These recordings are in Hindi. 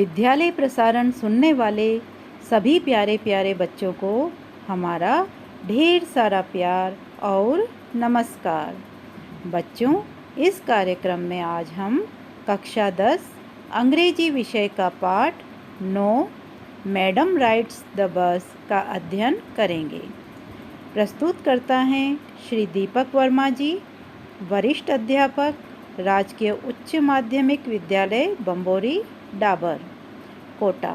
विद्यालय प्रसारण सुनने वाले सभी प्यारे प्यारे बच्चों को हमारा ढेर सारा प्यार और नमस्कार। बच्चों, इस कार्यक्रम में आज हम कक्षा 10 अंग्रेजी विषय का पाठ 9 मैडम राइड्स द बस का अध्ययन करेंगे। प्रस्तुत करता हैं श्री दीपक वर्मा जी, वरिष्ठ अध्यापक, राजकीय उच्च माध्यमिक विद्यालय बम्बोरी डाबर, कोटा,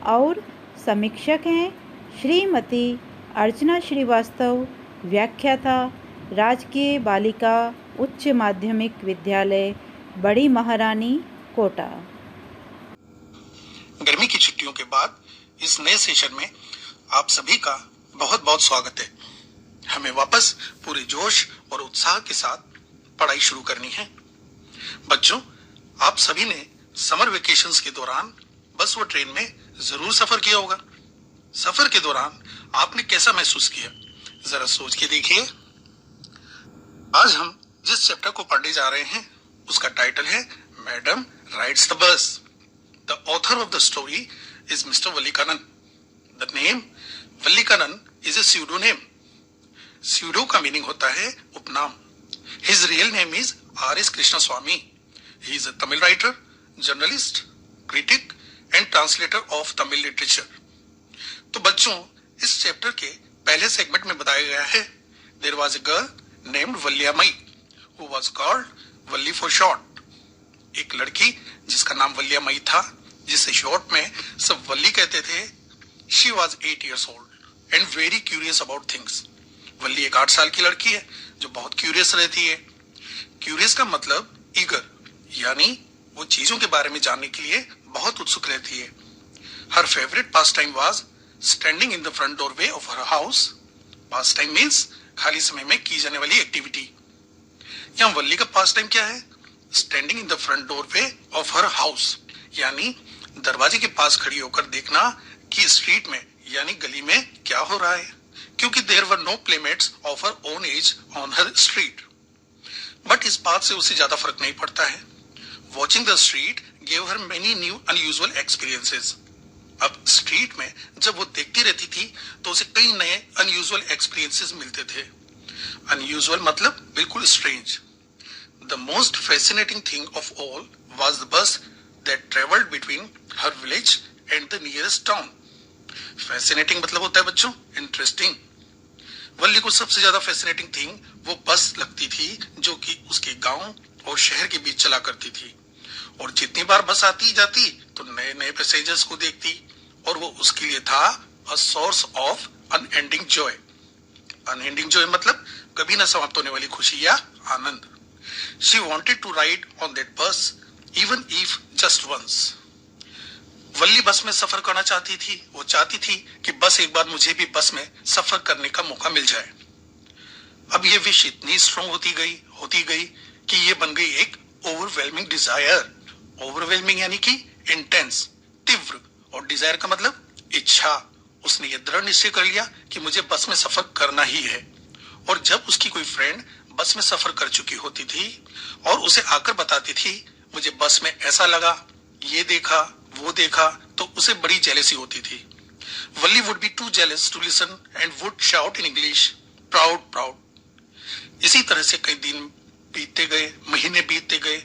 और समीक्षक हैं श्रीमती अर्चना श्रीवास्तव, व्याख्याता, राजकीय बालिका उच्च माध्यमिक विद्यालय बड़ी महारानी, कोटा। गर्मी की छुट्टियों के बाद इस नए सेशन में आप सभी का बहुत बहुत स्वागत है। हमें वापस पूरे जोश और उत्साह के साथ पढ़ाई शुरू करनी है। बच्चों, आप सभी ने समर वेकेशंस के दौरान बस व ट्रेन में जरूर सफर किया होगा। सफर के दौरान आपने कैसा महसूस किया, जरा सोच के देखिए। आज हम जिस चैप्टर को पढ़ने जा रहे हैं उसका टाइटल है madam rides the bus. The author of the story is mister Vallikannan. The name Vallikannan is a pseudonym. Pseudo का मीनिंग होता है उपनाम। His real name is R.S. Krishnaswamy. He is a Tamil writer, journalist, critic and translator of Tamil literature. तो बच्चों, इस चैप्टर के पहले सेगमेंट में बताया गया है there was a girl named वल्लियामई who was called Valli for short. एक लड़की जिसका नाम वल्लियामई था, जिसे शॉर्ट में सब वल्ली कहते थे। She was 8 years old and very curious about things. वल्ली एक 8 साल की लड़की है जो बहुत क्यूरियस रहती है। क्यूरियस का मतलब ईगर, यानी वो चीजों के बारे में जानने के लिए बहुत उत्सुक रहती है। हर favourite pass time was standing in the front doorway of her house. Pass time means खाली समय में की जाने वाली एक्टिविटी। यहाँ वल्ली का पास टाइम क्या है? Standing in the front doorway of her house, यानी दरवाजे के पास खड़ी होकर देखना कि स्ट्रीट में यानी गली में क्या हो रहा है, क्योंकि there were no playmates of her own age on her street. But इस बात से उसे ज्यादा फर्क नहीं पड़ता है। Watching the street gave her many new unusual experiences. अब स्ट्रीट में जब वो देखती रहती थी तो उसे कई नए अनयूजुअल एक्सपीरियंसेस मिलते थे। अनयूजुअल मतलब बिल्कुल strange. The most fascinating thing of all was the bus that travelled between her village and the nearest town. Fascinating मतलब होता है बच्चों इंटरेस्टिंग। वल्ली को सबसे ज्यादा फैसिनेटिंग थिंग वो बस लगती थी जो कि उसके गांव और शहर के बीच चला करती थी। और जितनी बार बस आती जाती तो नए नए पैसेंजर्स को देखती, और वो उसके लिए था a source of unending joy. Unending joy मतलब कभी ना समाप्त होने वाली खुशी या आनंद। She wanted to ride on that bus even if just once. Valli bus में सफर करना चाहती थी। वो चाहती थी कि बस एक बार मुझे भी बस में सफर करने का मौका मिल जाए। अब ये विश इतनी स्ट्रॉन्ग होती गई कि ये बन गई एक ओवरवेलमिंग डिजायर। ओवरवेलमिंग यानी कि इंटेंस, तीव्र, और डिजायर का मतलब इच्छा। उसने ये दृढ़ निश्चय कर लिया कि मुझे बस में सफर करना ही है। और जब उसकी कोई फ्रेंड बस में सफर कर चुकी होती थी और उसे आकर बताती थी मुझे बस में ऐसा लगा, ये देखा, वो देखा, तो उसे बड़ी जेलसी होती थी। Valli would be too jealous to listen and would shout in English, proud proud. इसी तरह से कई दिन बीतते गए, महीने बीतते गए,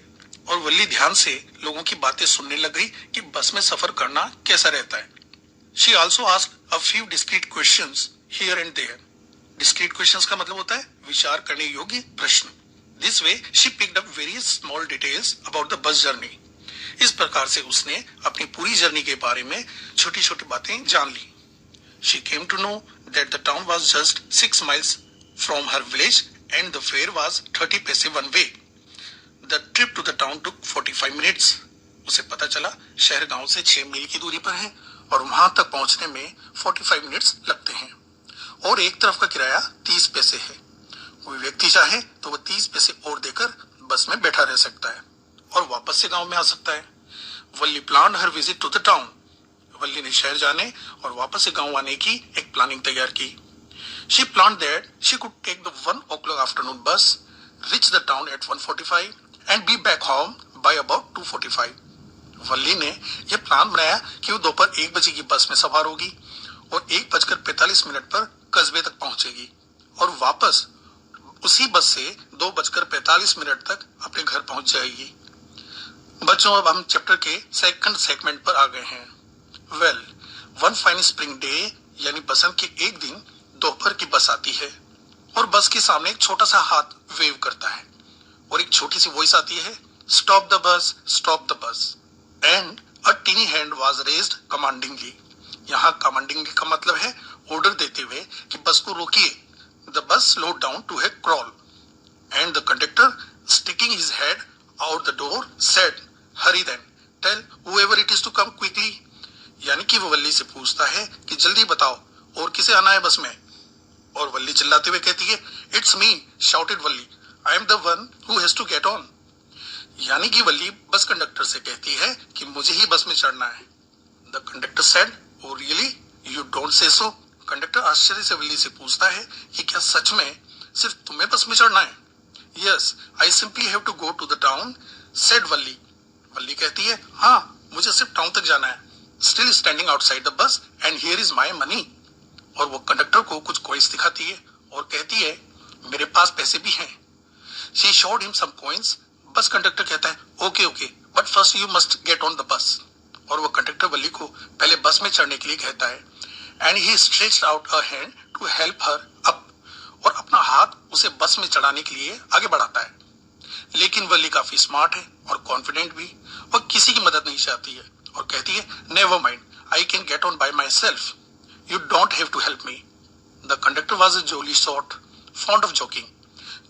और वल्ली ध्यान से लोगों की बातें सुनने लग गई कि बस में सफर करना कैसा रहता है। She also asked a few discreet questions here and there. Discreet questions का मतलब होता है विचार करने योग्य प्रश्न। This way she picked up various small details about the bus journey. इस प्रकार से उसने अपनी पूरी जर्नी के बारे में छोटी छोटी बातें जान ली। She came to know that the town was just 6 miles from her village and the fare was 30 paise one way. The trip to the town took 45 minutes. उसे पता चला शहर गांव से 6 मील की दूरी पर है और वहां तक पहुंचने में 45 मिनट्स लगते हैं, और एक तरफ का किराया 30 पैसे है। कोई व्यक्ति चाहे तो वह 30 पैसे और देकर बस में बैठा रह सकता है और वापस से गांव में आ सकता है। Valli planned her visit to the town. Valli ने शहर जाने और वापस से गांव आने की एक प्लानिंग तैयार की। She planned that she could take the 1 o'clock afternoon bus, reach the town at 1:45 and be back home by about 2:45. वल्ली ने यह प्लान बनाया कि वो दोपहर 1 बजे की बस में सवार होगी और 1:45 पर कस्बे तक पहुंचेगी और वापस उसी बस से 2:45 तक अपने घर पहुंच जाएगी। बच्चों, अब हम चैप्टर के सेकंड सेगमेंट पर आ गए हैं। Well, one fine spring day यानी बसंत के एक दिन दोपहर की बस आती है और बस के सामने एक छोटा सा हाथ वेव करता है और एक छोटी सी वॉइस आती है, stop the bus, stop the bus. And a tiny hand was raised commandingly. यहाँ कमांडिंगली का मतलब है ऑर्डर देते हुए कि बस को रोकिए। The bus slowed down to a crawl and the conductor sticking his head out the door said, hurry then, tell whoever it is to come quickly. यानी कि वो वल्ली से पूछता है कि जल्दी बताओ और किसे आना है बस में। और वल्ली चिल्लाते हुए कहती है, it's me, shouted Valli, I am the one who has to get on. यानी कि वल्ली बस कंडक्टर से कहती है कि मुझे ही बस में चढ़ना है। The conductor said, oh really, you don't say so. Conductor आश्चर्य से वल्ली से पूछता है कि क्या सच में सिर्फ तुम्हें बस में चढ़ना है? Yes, I simply have to go to the town, said Valli. Valli कहती है, हाँ, मुझे सिर्फ टाउन तक जाना है। Still standing outside the bus and here is my money. और वो कंडक्टर को कुछ कॉइन्स दिखाती है और कहती है, मेरे पास पैसे भी हैं। She showed him some coins. Bus conductor कहता है, okay okay, but first you must get on the bus. और वो कंडक्टर वल्ली को पहले बस में चढ़ने के लिए कहता है and he stretched out a hand to help her up. और अपना हाथ उसे बस में चढ़ाने के लिए आगे बढ़ाता है। लेकिन वल्ली काफी स्मार्ट है और कॉन्फिडेंट भी। वह किसी की मदद नहीं चाहती है और कहती है, never mind, I can get on by myself, you don't have to help me. The conductor was a jolly sort, fond of joking.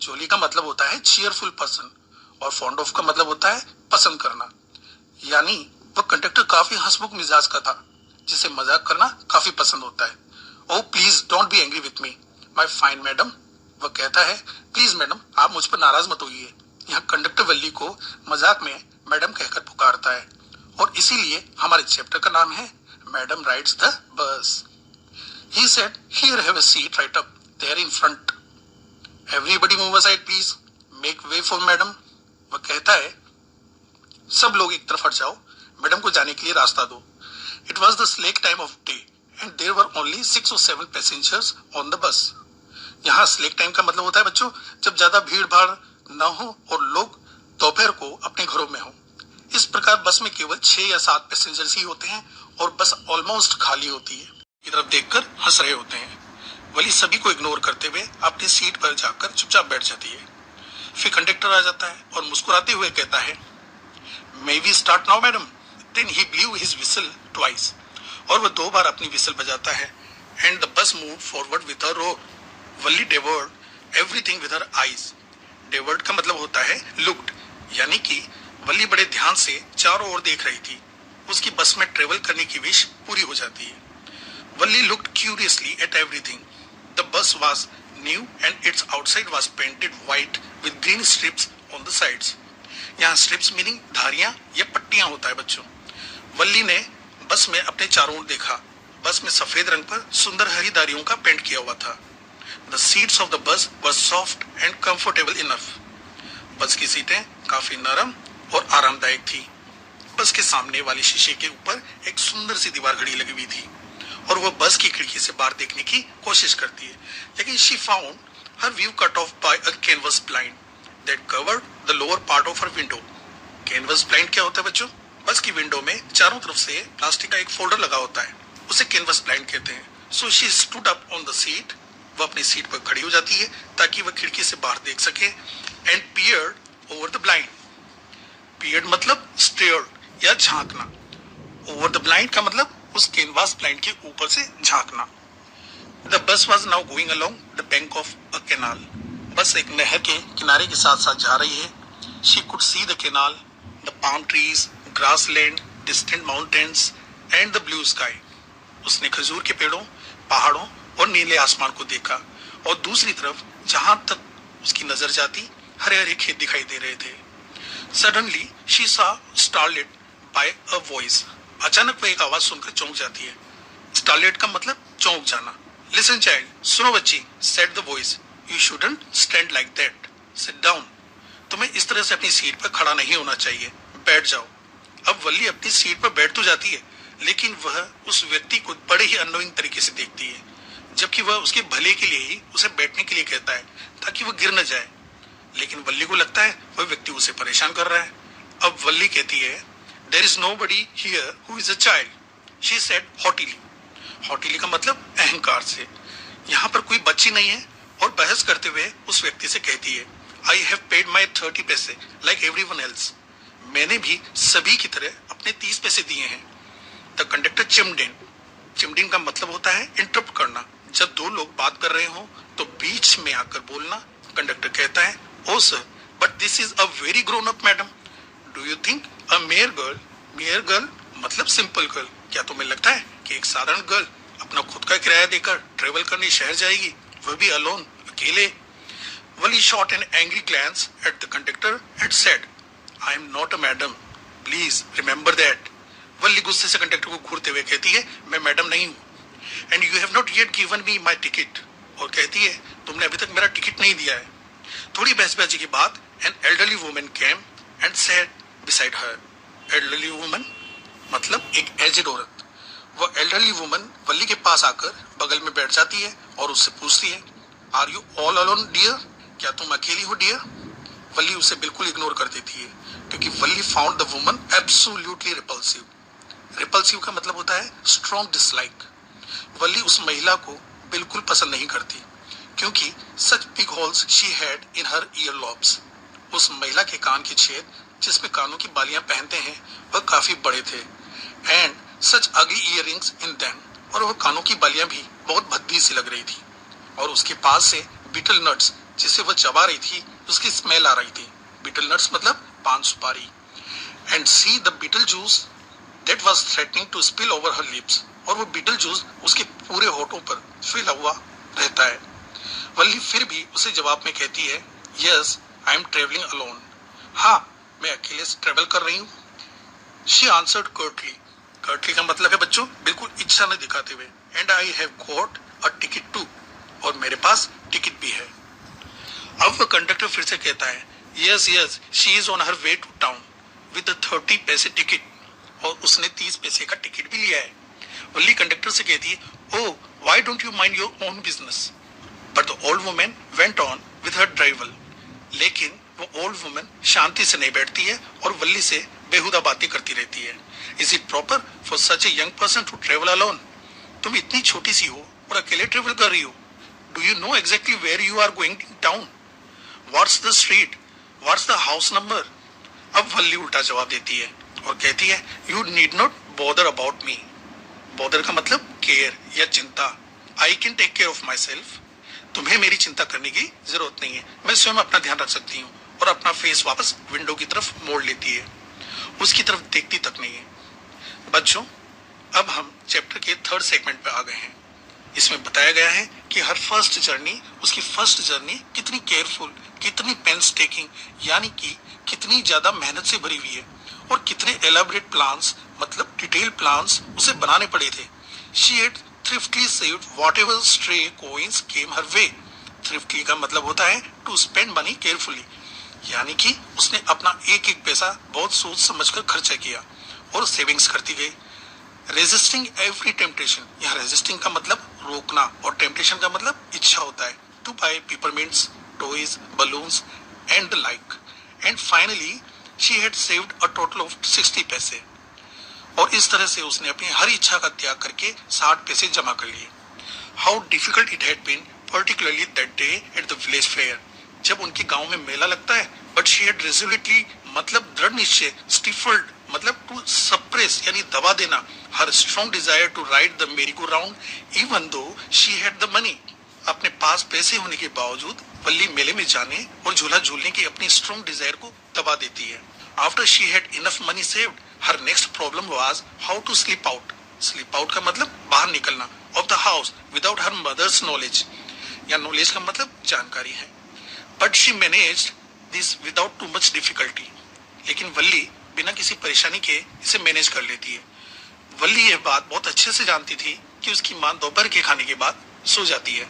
Jolly का मतलब होता है चीयरफुल पर्सन और फॉन्ड ऑफ का मतलब होता है पसंद करना। यानी वह कंडक्टर काफी हंसमुख मिजाज का था, जिसे मजाक करना काफी पसंद होता है। Oh please don't be angry with me my fine madam. वह कहता है, प्लीज मैडम, आप मुझ पर नाराज मत होइए। यहाँ कंडक्टर वल्ली को मजाक में मैडम कहकर पुकारता है और इसीलिए हमारे चैप्टर का नाम है मैडम राइड्स द बस। He said, here have a seat right up there in front. Everybody move aside please. Make way for madam. वह कहता है, सब लोग एक तरफ हट जाओ, मैडम को जाने के लिए रास्ता दो। It was the slack time of day and there were only 6 or 7 passengers on the bus. यहाँ स्लेक टाइम का मतलब होता है बच्चों, जब ज्यादा भीड़ भाड़ न हो और लोग दोपहर को अपने घरों में हो। इस प्रकार बस में केवल 6 या 7 पैसेंजर्स ही होते हैं और बस ऑलमोस्ट खाली होती है। की तरफ देखकर हंस रहे होते हैं। वली सभी को इग्नोर करते हुए अपनी सीट पर जाकर चुपचाप बैठ जाती है। फिर कंडक्टर आ जाता है और मुस्कुराते हुए कहता है, may we start now madam. Then he blew his whistle twice. और वह 2 बार अपनी विसल बजाता है and the bus move forward with a roar. Valli devoured everything with her eyes. Devoured का मतलब होता है लुक्ड, यानी कि वल्ली बड़े ध्यान से चारों ओर देख रही थी। उसकी बस में ट्रेवल करने की विश पूरी हो जाती है। Valli looked curiously at everything. The bus was new and its outside was painted white with green strips on the sides. यहाँ strips meaning धारियां या पट्टियां होता है बच्चों। वल्ली ने बस में अपने चारों ओर देखा। बस में सफेद रंग पर सुंदर हरी धारियों का पेंट किया हुआ था। The seats of the bus were soft and comfortable enough. बस की सीटें काफी नरम और आरामदायक थी। बस के सामने वाले शीशे के ऊपर एक सुंदर सी दीवार घड़ी लगी हुई थी और वह बस की खिड़की से बाहर देखने की कोशिश करती है, लेकिन she found her view cut off by a canvas blind that covered the lower part of her window. Canvas blind क्या होता है बच्चों? बस की विंडो में चारों तरफ से प्लास्टिक का एक फोल्डर लगा होता है, उसे कैनवस ब्लाइंड कहते हैं। So she stood up on the seat. वह अपनी सीट पर खड़ी हो जाती है ताकि वह खिड़की से बाहर देख सके and peered over the blind. Peered मतलब स्टेयर्ड या झांकना। ओवर द ब्लाइंड का मतलब उस कैनवास ब्लाइंड के ऊपर से झांकना। The bus was now going along the bank of a canal. बस एक नहर के किनारे के साथ साथ जा रही है। She could see the canal, the palm trees, grass land, distant mountains and the blue sky. उसने खजूर के पेड़ों, पहाड़ों और नीले आसमान को देखा और दूसरी तरफ जहां तक उसकी नजर जाती हरे हरे खेत दिखाई दे रहे थे। Suddenly she saw startled by a voice. अचानक वह एक आवाज सुनकर चौंक जाती है। स्टार्टलेड का मतलब चौंक जाना। लिसन चाइल्ड, सुनो बच्ची, said the voice, you shouldn't stand like that, sit down. तुम्हें इस तरह से अपनी सीट पर खड़ा नहीं होना चाहिए, बैठ जाओ। अब वल्ली अपनी सीट पर बैठ तो जाती है, लेकिन वह उस व्यक्ति को बड़े ही अननोइंग तरीके से देखती है, जबकि वह उसके भले के लिए ही उसे बैठने के लिए कहता है ताकि वह गिर न जाए। लेकिन वल्ली को लगता है वह व्यक्ति उसे परेशान कर रहा है। अब वल्ली कहती है, there is nobody here who is a child, she said haughtily. Haughtily का मतलब अहंकार से। यहाँ पर कोई बच्ची नहीं है, और बहस करते हुए उस व्यक्ति से कहती है, आई हैव पेड माई 30 पैसे लाइक एवरीवन एल्स। मैंने भी सभी की तरह अपने 30 पैसे दिए हैं। द कंडक्टर चिम्ड इन। चिम्ड इन का मतलब होता है इंटरप्ट करना। जब दो लोग बात कर रहे हो तो बीच में आकर बोलना। कंडक्टर कहता है, oh sir, but this is a very grown up madam. Do you think a mere girl मतलब सिंपल गर्ल, क्या तुम्हें लगता है कि एक साधारण गर्ल अपना खुद का किराया देकर ट्रेवल करने शहर जाएगी, वह भी अलोन, अकेले? वली shot an angry glance at the conductor and said, I am not a madam. Please remember that. वल्ली गुस्से से कंडक्टर को घूरते हुए कहती है, मैं मैडम नहीं हूँ। And you have not yet given me my ticket. और कहती है, तुमने अभी तक मेरा टिकट नहीं दिया है। थोड़ी बहसबाजी के बाद an elderly woman came and sat beside her. Elderly woman मतलब एक एजेड औरत। वह एल्डरली वुमन वल्ली के पास आकर बगल में बैठ जाती है और उससे पूछती है, are you all alone dear? क्या तुम अकेली हो डियर? वल्ली उसे बिल्कुल इग्नोर कर देती है, क्योंकि Valli found the woman absolutely repulsive. Repulsive का मतलब होता है स्ट्रॉन्ग डिसलाइक। वल्ली उस महिला को बिल्कुल पसंद नहीं करती, क्योंकि such big holes she had in her year lobes. उस महिला के कान के छेद जिसमें कानों की बालियां पहनते हैं वह काफी बड़े थे। एंड सच अगली इयररिंग्स इन देम, और वह कानों की बालियां भी बहुत भद्दी सी लग रही थी। और उसके पास से बीटल नट्स जिसे वह चबा रही थी उसकी स्मेल आ रही थी। बीटल नट्स मतलब पान सुपारी। And see the betel juice that was threatening to spill over her lips, और वो बीटल जूस उसके पूरे होठों पर फिल हुआ रहता है। वल्ली फिर भी उसे जवाब में कहती है, yes I am travelling alone. हाँ, मैं अकेले से ट्रेवल कर रही हूँ। She answered Curtly. कर्टली का मतलब है बच्चों बिल्कुल इच्छा न दिखाते हुए। And I have got a ticket too, और मेरे पास टिकट भी है। अब वह कंडक्टर फिर से कहता है, yes yes she is on her way to town with 30 पैसे टिकट, और उसने 30 पैसे का टिकट भी लिया है। वल्ली कंडक्टर से कहती है, oh why don't you mind your own business? But the old woman went on with her drivel. लेकिन वो ओल्ड वुमन शांति से नहीं बैठती है और वल्ली से बेहुदा बातें करती रहती है। Is it proper for such a young person to travel alone? तुम इतनी छोटी सी हो और अकेले ट्रेवल कर रही हो। Do you know exactly where you are going town? What's the street? What's the house number? अब वल्ली उल्टा जवाब देती है और कहती है, you need not bother about me. Bother का मतलब केयर या चिंता। I can take care of myself. तुम्हें मेरी चिंता करने की जरूरत नहीं है, मैं स्वयं अपना ध्यान रख सकती हूँ। और अपना फेस वापस विंडो की तरफ मोड़ लेती है, उसकी तरफ देखती तक नहीं है। बच्चों, अब हम चैप्टर के 3rd सेगमेंट पे आ गए हैं। इसमें बताया गया है कि हर फर्स्ट जर्नी कितनी केयरफुल, कितनी पेंसटेकिंग, यानी कि कितनी ज्यादा मेहनत से भरी हुई है, और कितने एलाबोरेट प्लान्स मतलब डिटेल प्लान्स उसे बनाने पड़े थे। She had thriftily saved whatever stray coins came her way. Thriftily का मतलब होता है टू स्पेंड मनी केयरफुली, यानी कि उसने अपना एक एक पैसा बहुत सोच समझकर खर्चा किया और सेविंग्स करती गई। रेजिस्टिंग एवरी टेम्पटेशन, यहाँ रेजिस्टिंग का मतलब रोकना और टेम्पटेशन का मतलब इच्छा होता है। To buy peppermints, toys, balloons and the like. And finally she had saved a total of 60 paise, और इस तरह से उसने अपनी हर इच्छा का त्याग करके 60 पैसे जमा कर लिए। How difficult it had been, particularly that day at the village fair, जब उनके गांव में मेला लगता है। बट शी हैड रेजोल्यूटली मतलब दृढ़ निश्चय, स्टिफल्ड मतलब टू सप्रेस यानी दबा देना, her strong desire to ride the merry go round even though she had the money. अपने पास पैसे होने के बावजूद वल्ली मेले में जाने और झूला झूलने की अपनी स्ट्रॉन्ग डिजायर को दबा देती है। After she had enough money saved, her next problem was how to sleep out. Sleep out का मतलब बाहर निकलना of the house without her mother's knowledge, या नॉलेज का मतलब जानकारी है। But she managed this without too much difficulty, लेकिन वल्ली बिना किसी परेशानी के इसे मैनेज कर लेती है। वल्ली यह बात बहुत अच्छे से जानती थी कि उसकी मां दोपहर के खाने के बाद सो जाती है।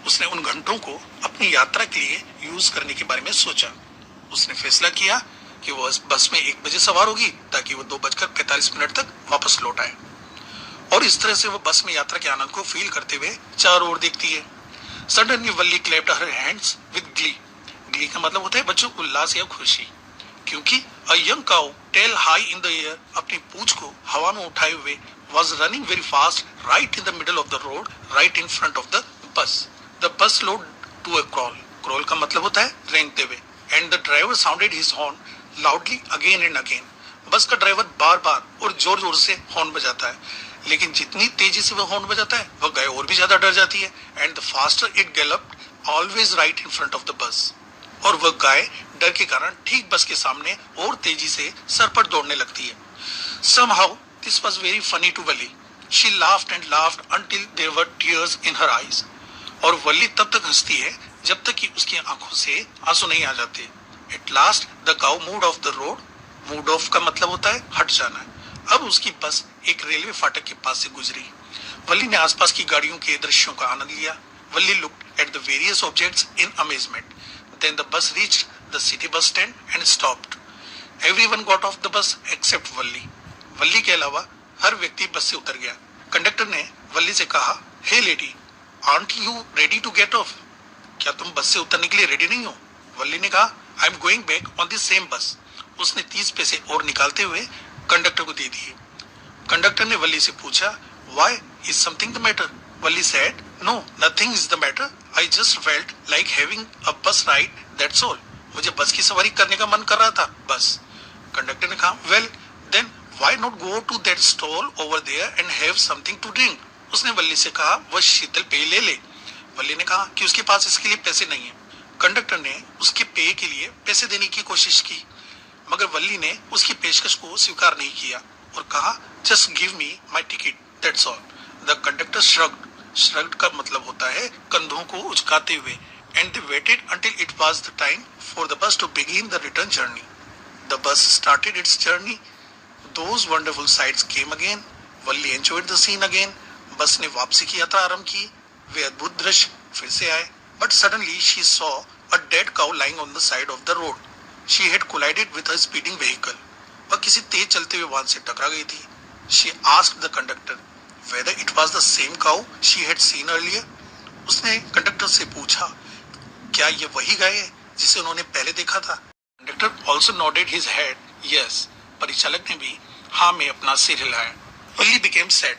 उसने उन घंटों को अपनी यात्रा के लिए यूज करने के बारे में सोचा। उसने फैसला किया, कि वो बस में 1 बजे सवार होगी ताकि वो 2:45 तक वापस लौट आए। और इस तरह से वो बस में यात्रा के आनंद को फील करते हुए चारों ओर देखती है। Suddenly Valli clapped her hands with glee. Glee का मतलब होता है बच्चों उल्लास या खुशी, क्योंकि a young cow tail high in the air, अपनी पूंछ को हवा में उठाए हुए, was running very fast right in the middle of the road, right in front of the bus. The bus slowed to a crawl. Crawl का मतलब होता है रेंगते हुए। And the driver sounded his horn loudly again and again. बस का ड्राइवर बार बार और जोर जोर से हॉर्न बजाता है, लेकिन जितनी तेजी से वह हॉर्न बजाता है वह गाय और भी ज्यादा डर जाती है। And the faster it galloped always right in front of the bus, और वह गाय डर के कारण ठीक बस के सामने और तेजी से सरपट दौड़ने लगती है। Somehow this was very funny to Valli. She laughed and laughed until there were tears in her eyes. और वल्ली तब तक हंसती है जब तक कि उसकी आंखों से आंसू नहीं आ जाते। At last the cow moved off the road. Moved off का मतलब होता है हट जाना। अब उसकी बस एक रेलवे फाटक के पास से गुजरी। वल्ली ने आसपास की गाड़ियों के दृश्यों का आनंद लिया। वल्ली looked at the various objects in amazement. Then the bus reached the city bus stand and stopped. Everyone got off the bus except वल्ली। वल्ली के अलावा हर व्यक्ति बस से उतर गया। कंडक्टर ने वल्ली से कहा, hey lady, aren't you ready to get off? क्या तुम बस से उतरने के लिए रेडी नहीं हो? वल्ली ने कहा, I am going back on this same बस। उसने 30 पैसे और निकालते हुए कंडक्टर को दे दिए। कंडक्टर ने वल्ली से पूछा, why, is something the matter? Valli said, no, nothing is the matter, I just felt like having a bus ride, that's all. मुझे बस की सवारी करने का मन कर रहा था, बस। कंडक्टर ने कहा, well then why not go to that stall over there and have something to drink? उसने वल्ली से कहा, वह शीतल पेय ले ले। वल्ली ने कहा कि उसके पास इसके लिए पैसे नहीं है। कंडक्टर ने उसके पेय के लिए पैसे देने की कोशिश की, मगर वल्ली ने उसकी पेशकश को स्वीकार नहीं किया और कहा, just give me my ticket, that's all. The conductor shrugged. Shrugged का मतलब होता है कंधों को उचकाते हुए। And they waited until it was the time for the bus to begin the return journey. The bus started its journey. Those wonderful sights came again. Valli enjoyed the scene again. बस ने वापसी की यात्रा आरंभ की। वे अद्भुत दृश्य फिर से आए। But suddenly she saw a dead cow lying on the side of the road. She had collided with a speeding vehicle. वह किसी तेज चलते हुए वाहन से टकरा गई थी। She asked the conductor whether it was the same cow she had seen earlier. उसने कंडक्टर से पूछा, क्या ये वही गाय है जिसे उन्होंने पहले देखा था? Conductor also nodded his head, yes. परिचालक ने भी हाँ में अपना सिर हिलाया। Valli became sad.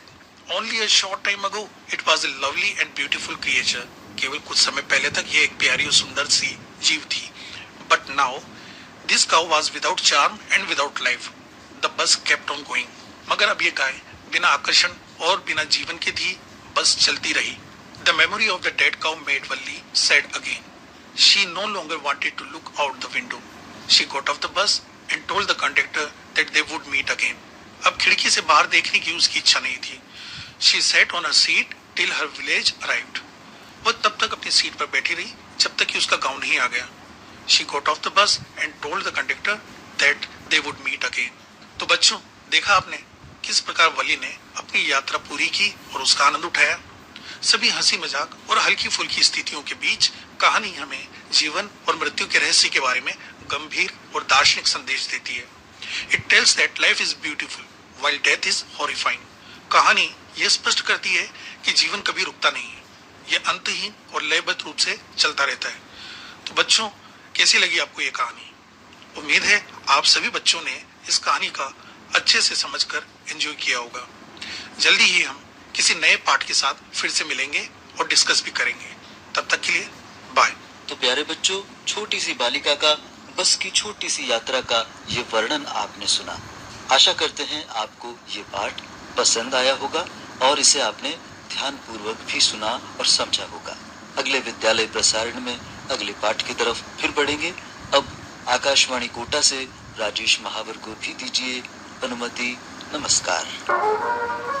Only a short time ago, it was a lovely and beautiful creature. केवल कुछ समय पहले तक ये एक प्यारी और सुंदर सी जीव थी। But now, this cow was without charm and without life. The bus kept on going. मगर अब ये गाय बिना आकर्षण और बिना जीवन के थी, बस चलती रही। The memory of the dead cow made Valli sad again. She no longer wanted to look out the window. She got off the bus and told the conductor that they would meet again. अब खिड़की से बाहर देखने की उसकी इच्छा नहीं थी। She sat on her seat till her village arrived. वह तब तक अपनी सीट पर बैठी रही जब तक कि उसका गांव नहीं आ गया। She got off the bus and told the conductor that they would meet again. तो बच्चों, देखा आपने किस प्रकार वली ने अपनी यात्रा पूरी की और उसका आनंद उठाया। सभी हंसी मजाक और हल्की फुल्की स्थितियों के बीच कहानी हमें जीवन और मृत्यु के रहस्य के बारे में गंभीर और दार्शनिक संदेश देती है। It tells that life is beautiful while death is horrifying. कहानी यह स्पष्ट करती है कि जीवन कभी रुकता नहीं है, यह अंतहीन और लयबद्ध रूप से चलता रहता है। तो बच्चों, कैसी लगी आपको ये कहानी? उम्मीद है आप सभी बच्चों ने इस कहानी का अच्छे से समझकर एंजॉय किया होगा। जल्दी ही हम किसी नए पाठ के साथ फिर से मिलेंगे और डिस्कस भी करेंगे। तब तक के लिए बाय। तो प्यारे बच्चों, छोटी सी बालिका का बस की छोटी सी यात्रा का ये वर्णन आपने सुना। आशा करते हैं आपको ये पाठ पसंद आया होगा और इसे आपने ध्यान पूर्वक भी सुना और समझा होगा। अगले विद्यालय प्रसारण में अगले पाठ की तरफ फिर बढ़ेंगे। अब आकाशवाणी कोटा से राजेश महावर को भी दीजिए अनुमति। नमस्कार।